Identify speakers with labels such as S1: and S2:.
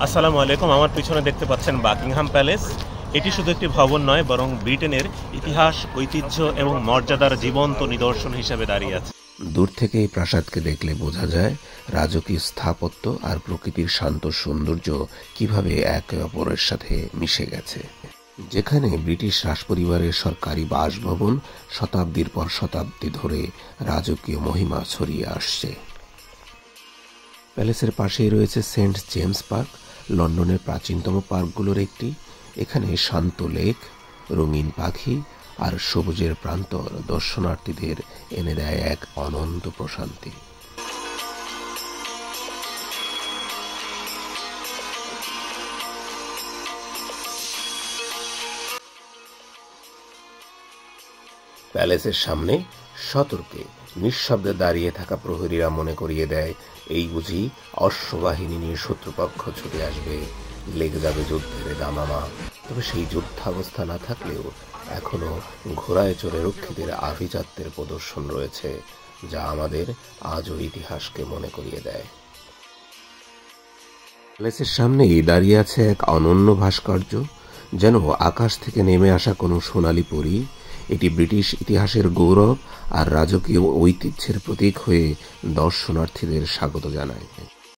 S1: আসসালামু আলাইকুম। আমার পিছনে দেখতে পাচ্ছেন বাকিংহাম প্যালেস। এটি শুধু একটি ভবন নয়, বরং ব্রিটেনের ইতিহাস, ঐতিহ্য এবং মর্যাদার জীবন্ত নিদর্শন হিসেবে দাঁড়িয়ে আছে।
S2: দূর থেকে এই প্রাসাদকে দেখলে বোঝা যায় রাজকীয় স্থাপত্য আর প্রকৃতির শান্ত সৌন্দর্য কিভাবে একে অপরের সাথে মিশে গেছে। যেখানে ব্রিটিশ রাজপরিবারের সরকারি বাসভবন শতাব্দীর পর শতাব্দী ধরে রাজকীয় মহিমা ছড়িয়ে আসছে। প্যালেসের পাশেই রয়েছে সেন্ট জেমস পার্ক, লন্ডনের প্রাচীনতম পার্কগুলোর একটি। এখানে শান্ত লেক, রঙিন পাখি আর সবুজের প্রান্তর দর্শনার্থীদের এনে দেয় এক অনন্ত প্রশান্তি। প্যালেসের সামনে সতর্কে নিঃশব্দে দাঁড়িয়ে থাকা প্রহরীরা মনে করিয়ে দেয়, এই বুঝি অশ্ববাহিনী নিয়ে শত্রুপক্ষ ছুটে আসবে, লেগে যাবে যুদ্ধের দামামা। তবে সেই যুদ্ধাবস্থা না থাকলেও এখনো ঘোড়ায় চড়ে রক্ষীদের আভিজাত্যের প্রদর্শন রয়েছে, যা আমাদের আজও ইতিহাসকে মনে করিয়ে দেয়। প্যালেসের সামনেই দাঁড়িয়ে আছে এক অনন্য ভাস্কর্য, যেন আকাশ থেকে নেমে আসা কোনো সোনালী পরী। এটি ব্রিটিশ ইতিহাসের গৌরব আর রাজকীয় ঐতিহ্যের প্রতীক হয়ে দর্শনার্থীদের স্বাগত জানায়।